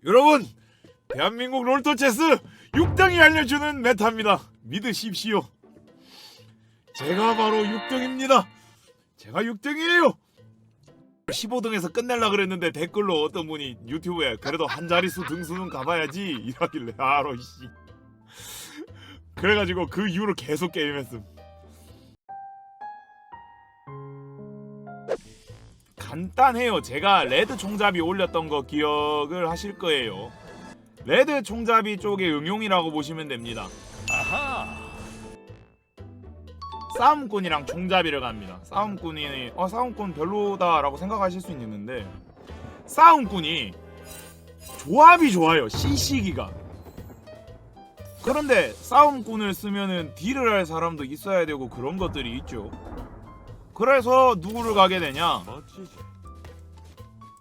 여러분, 대한민국 롤토체스 6등이 알려주는 메타입니다. 믿으십시오. 제가 바로 6등입니다. 제가 6등이에요. 15등에서 끝낼라 그랬는데 댓글로 어떤 분이 유튜브에 그래도 한 자릿수 등수는 가봐야지 이러길래 아로씨. 그래가지고 그 이후로 계속 게임했음. 간단해요. 제가 레드 총잡이 올렸던 거 기억을 하실 거예요. 레드 총잡이 쪽의 응용이라고 보시면 됩니다. 아하. 싸움꾼이랑 총잡이를 갑니다. 싸움꾼이 싸움꾼 별로다라고 생각하실 수 있는데 싸움꾼이 조합이 좋아요. CC기가. 그런데 싸움꾼을 쓰면은 딜을 할 사람도 있어야 되고 그런 것들이 있죠. 그래서 누구를 가게 되냐?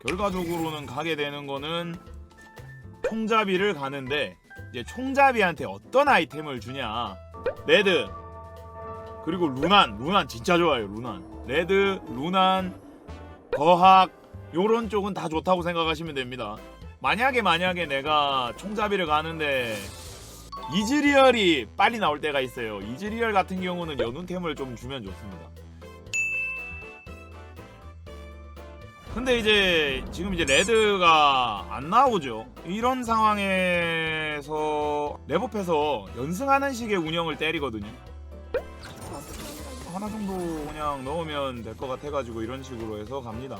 결과적으로는 가게 되는 거는 총잡이를 가는데 이제 총잡이한테 어떤 아이템을 주냐? 레드 그리고 루난 진짜 좋아요. 루난 레드 루난 거학 요런 쪽은 다 좋다고 생각하시면 됩니다. 만약에 내가 총잡이를 가는데 이즈리얼이 빨리 나올 때가 있어요. 이즈리얼 같은 경우는 연운템을 좀 주면 좋습니다. 근데 이제 지금 이제 레드가 안 나오죠. 이런 상황에서 랩업해서 연승하는 식의 운영을 때리거든요. 하나 정도 그냥 넣으면 될 것 같아가지고 이런 식으로 해서 갑니다.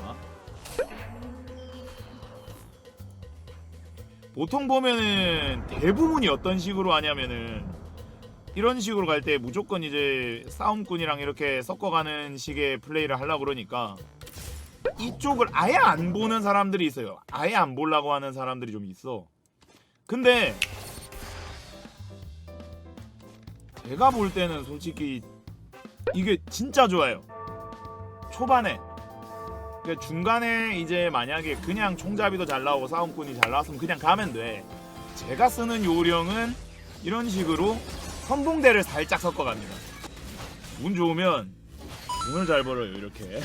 보통 보면은 대부분이 어떤 식으로 하냐면은 이런 식으로 갈 때 무조건 이제 싸움꾼이랑 이렇게 섞어가는 식의 플레이를 하려고 그러니까 이쪽을 아예 안 보는 사람들이 있어요. 아예 안 보려고 하는 사람들이 좀 있어. 근데 제가 볼 때는 솔직히 이게 진짜 좋아요. 초반에 중간에 이제 만약에 그냥 총잡이도 잘 나오고 싸움꾼이 잘 나왔으면 그냥 가면 돼. 제가 쓰는 요령은 이런 식으로 선봉대를 살짝 섞어갑니다. 운 좋으면 돈을 잘 벌어요. 이렇게.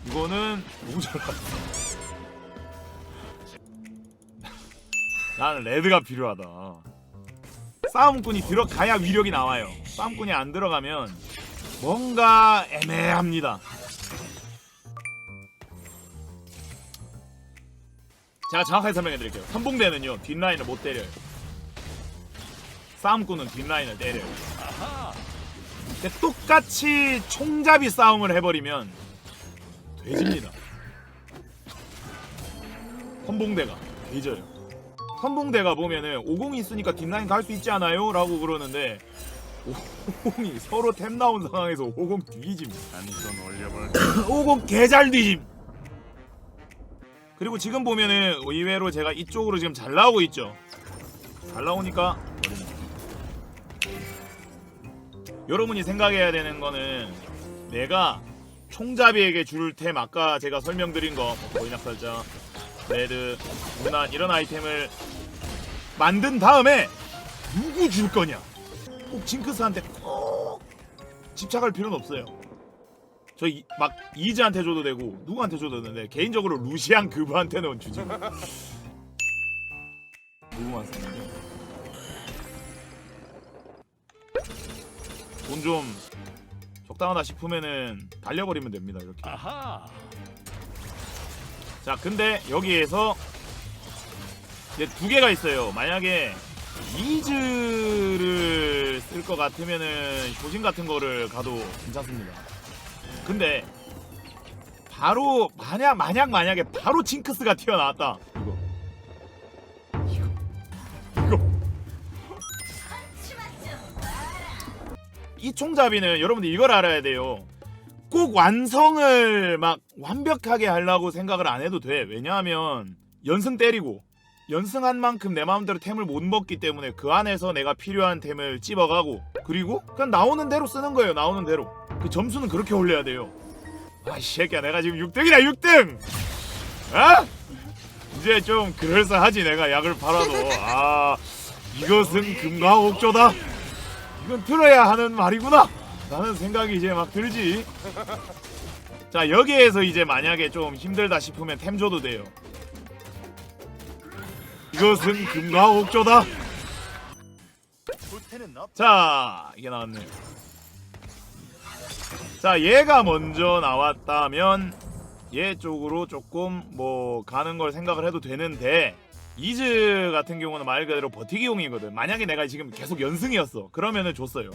이거는 너무 잘 나왔어. 나는 레드가 필요하다. 싸움꾼이 들어가야 위력이 나와요. 싸움꾼이 안 들어가면 뭔가 애매합니다. 제가 정확하게 설명해 드릴게요. 선봉대는요 뒷라인을 못 때려요. 싸움꾼은 뒷라인을 때려요. 근데 똑같이 총잡이 싸움을 해버리면 돼집니다. 선봉대가 돼져요. 선봉대가 보면은 50이 있으니까 뒷라인 갈 수 있지 않아요? 라고 그러는데 50이 서로 템 나온 상황에서 50 뒤짐. 50 개잘 뒤짐. 그리고 지금 보면은 의외로 제가 이쪽으로 지금 잘 나오고 있죠. 잘 나오니까 여러분이 생각해야 되는 거는 내가 총잡이에게 줄 템 아까 제가 설명드린 거 거인학살자 레드, 무난 이런 아이템을 만든 다음에 누구 줄 거냐? 꼭 징크스한테 꼭 집착할 필요는 없어요. 저 막 이즈한테 줘도 되고 누구한테 줘도 되는데 개인적으로 루시안 그브한테는 주지. 누구만 쓰는데 돈 좀 적당하다 싶으면은 달려버리면 됩니다. 이렇게. 아하. 자, 근데 여기에서 이제 두 개가 있어요. 만약에 이즈를 쓸 것 같으면은 효진 같은 거를 가도 괜찮습니다. 근데 바로 만약에 바로 징크스가 튀어나왔다. 이거 이 총잡이는 여러분들 이걸 알아야 돼요. 꼭 완성을 막 완벽하게 하려고 생각을 안 해도 돼. 왜냐하면 연승 때리고 연승한 만큼 내 마음대로 템을 못 먹기 때문에 그 안에서 내가 필요한 템을 찝어가고 그리고 그냥 나오는 대로 쓰는 거예요. 나오는 대로. 그 점수는 그렇게 올려야 돼요. 아, 이 새끼야 내가 지금 6등이다 6등! 아? 이제 좀 그럴싸하지. 내가 약을 팔아도. 아, 이것은 금과 옥조다. 이건 들어야 하는 말이구나. 라는 생각이 이제 막 들지. 자, 여기에서 이제 만약에 좀 힘들다 싶으면 템 줘도 돼요. 이것은 금과 옥조다. 자, 이게 나왔네. 자, 얘가 먼저 나왔다면 얘 쪽으로 조금 뭐 가는 걸 생각을 해도 되는데, 이즈 같은 경우는 말 그대로 버티기용이거든. 만약에 내가 지금 계속 연승이었어, 그러면은 줬어요.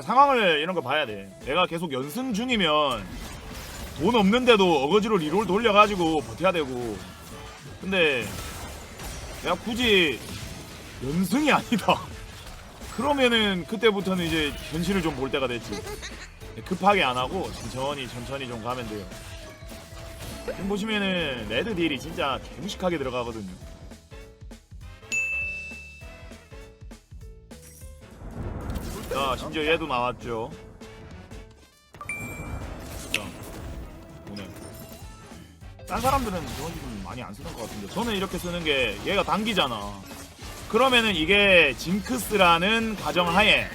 상황을 이런 거 봐야 돼. 내가 계속 연승 중이면 돈 없는데도 어거지로 리롤 돌려가지고 버텨야 되고, 근데 내가 굳이 연승이 아니다 그러면은 그때부터는 이제 현실을 좀 볼 때가 됐지. 급하게 안 하고 천천히 좀 가면 돼요. 지금 보시면은 레드 딜이 진짜 무식하게 들어가거든요. 자, 심지어 얘도 나왔죠. 자, 오늘 딴 사람들은 이런 좀 많이 안 쓰는 것 같은데 저는 이렇게 쓰는 게, 얘가 당기잖아. 그러면은 이게 징크스라는 가정하에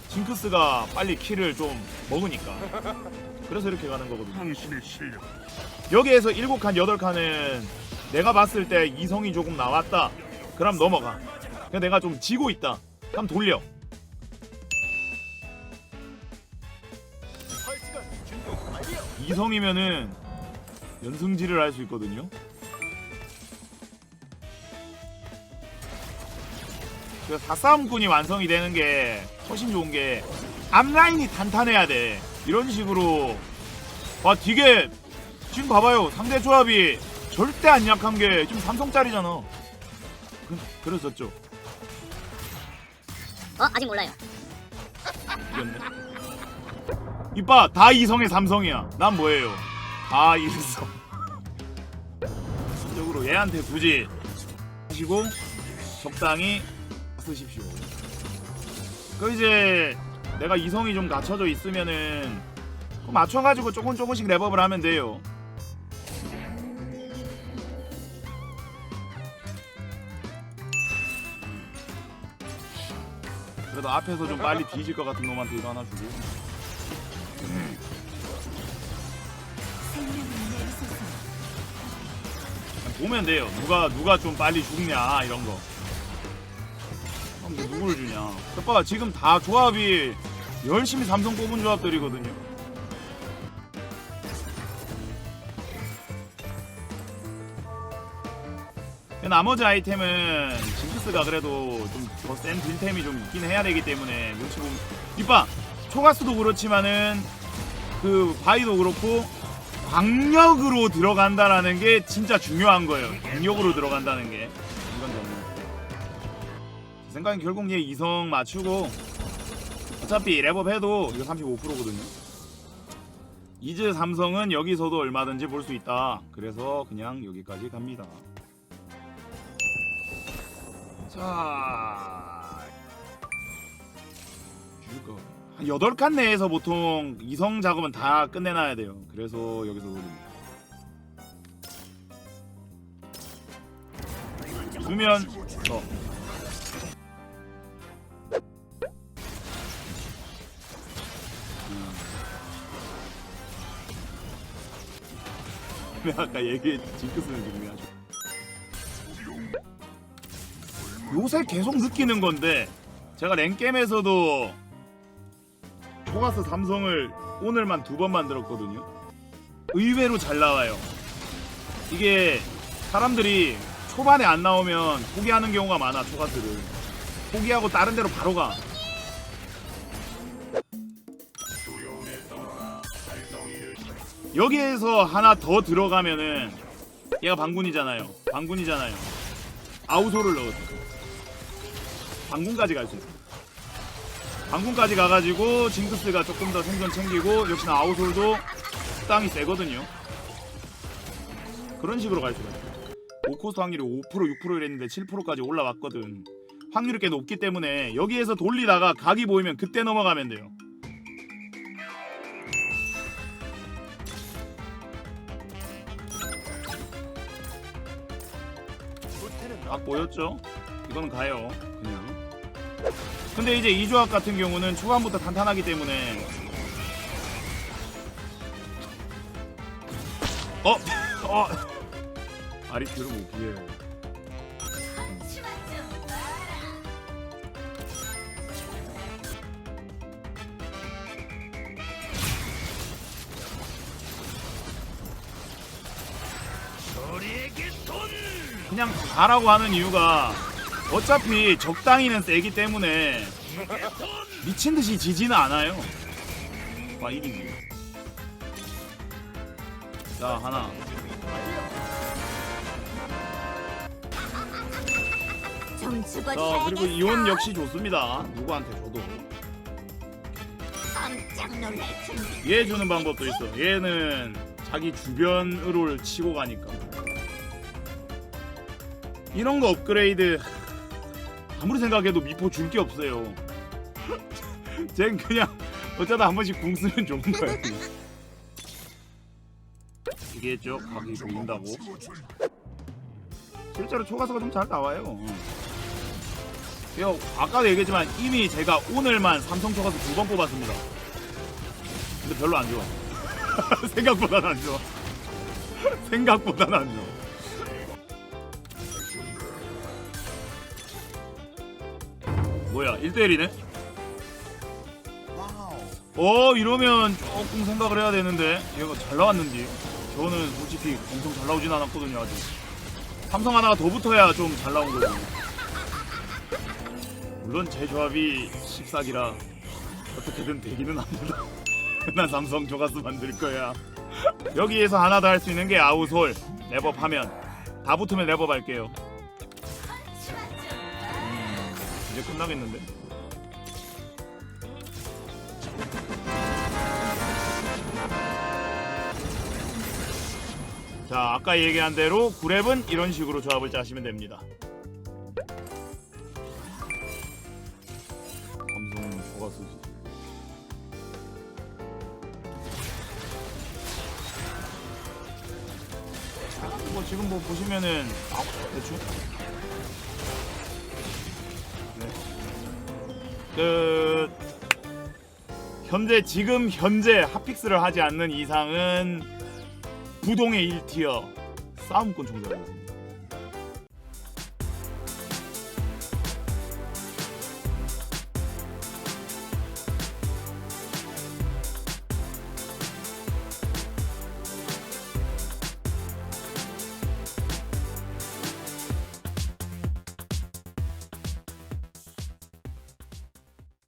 징크스가 빨리 킬을 좀 먹으니까, 그래서 이렇게 가는 거거든요. 당신의 실력. 여기에서 7칸 8칸은 내가 봤을 때 이성이 조금 나왔다, 그럼 넘어가. 그냥 내가 좀 지고 있다, 그럼 돌려. 이성이면은 연승질을 할 수 있거든요. 그래서 4싸움꾼이 완성이 되는 게 훨씬 좋은 게, 앞라인이 탄탄해야 돼. 이런 식으로. 와, 되게 지금 봐봐요, 상대 조합이 절대 안 약한 게 지금 삼성짜리잖아. 그랬었죠. 아직 몰라요. 이겼네. 이봐, 다 이성의 삼성이야. 난 뭐예요? 다 일성. 적으로 얘한테 굳이 하시고 적당히 쓰십시오. 그 이제 내가 이성이 좀 갖춰져 있으면은 맞춰가지고 조금씩 랩업을 하면 돼요. 그래도 앞에서 좀 빨리 뒤질 것 같은 놈한테 이거 하나 주고. 보면 돼요. 누가 좀 빨리 죽냐 이런 거. 그럼 누구를 주냐. 오빠 지금 다 조합이 열심히 삼성 뽑은 조합들이거든요. 나머지 아이템은 징크스가 그래도 좀 더 센 딜템이 좀 있긴 해야 되기 때문에, 눈치 보면 이봐, 초가스도 그렇지만은 그 바이도 그렇고 광역으로 들어간다라는 게 진짜 중요한 거예요. 광역으로 들어간다는 게. 이건 저는 생각엔 결국 얘 이성 맞추고, 어차피 랩업 해도 이거 35%거든요. 이즈 삼성은 여기서도 얼마든지 볼 수 있다. 그래서 그냥 여기까지 갑니다. 자, 이거 한 8칸 내에서 보통 이성 작업은 다 끝내놔야 돼요. 그래서 여기서 노립니다. 주면 아까 얘기했지, 징크스는 중요하죠. 요새 계속 느끼는 건데, 제가 랭겜에서도 초가스 삼성을 오늘만 2번 만들었거든요. 의외로 잘 나와요. 이게 사람들이 초반에 안 나오면 포기하는 경우가 많아. 초가스를 포기하고 다른 데로 바로 가. 여기에서 하나 더 들어가면은, 얘가 방군이잖아요. 아우소를 넣었어. 방군까지 갈 수 있어. 방군까지 가가지고 징크스가 조금 더 생존 챙기고, 역시나 아우솔도 땅이 세거든요. 그런 식으로 갈 수가 있어. 5코스트 확률이 5% 6% 이랬는데 7%까지 올라왔거든. 확률이 꽤 높기 때문에 여기에서 돌리다가 각이 보이면 그때 넘어가면 돼요. 각 보였죠? 이거는 가요. 그냥 근데 이제 이 조합 같은 경우는 초반부터 탄탄하기 때문에 아리트를 못 피해. 그냥 가라고 하는 이유가 어차피 적당히는 세기 때문에 미친듯이 지지는 않아요. 와 이기지. 자 하나. 자 그리고 이온 역시 좋습니다. 누구한테 줘도. 깜짝 놀랄 준비. 얘 주는 방법도 있어. 얘는 자기 주변으로 치고 가니까. 이런 거 업그레이드 아무리 생각해도 미포 줄 게 없어요. 쟨 그냥 어쩌다 한 번씩 궁 쓰면 좋은 거야. 이게죠. 각이 보인다고. 실제로 초가서가 좀 잘 나와요. 아까도 얘기했지만 이미 제가 오늘만 삼성 초가서 2번 뽑았습니다. 근데 별로 안 좋아. 생각보다는 안 좋아. 생각보다는 안 좋아. 뭐야 1대1이네? 이러면 조금 생각을 해야 되는데 얘가 잘 나왔는데 저는 솔직히 엄청 잘 나오진 않았거든요. 아직 삼성 하나가 더 붙어야 좀 잘 나온 거거든요. 물론 제 조합이 14기라 어떻게든 되기는 합니다. 난 삼성 조가스 만들 거야. 여기에서 하나 더 할 수 있는 게 아웃홀 랩업 하면 다 붙으면 랩업 할게요. 이제 끝나겠는데? 자 아까 얘기한 대로 9랩은 이런 식으로 조합을 짜시면 됩니다. 감성 조가스지. 뭐 지금 뭐 보시면은 대충 지금 현재 핫픽스를 하지 않는 이상은 부동의 1티어 싸움꾼 총자거든요.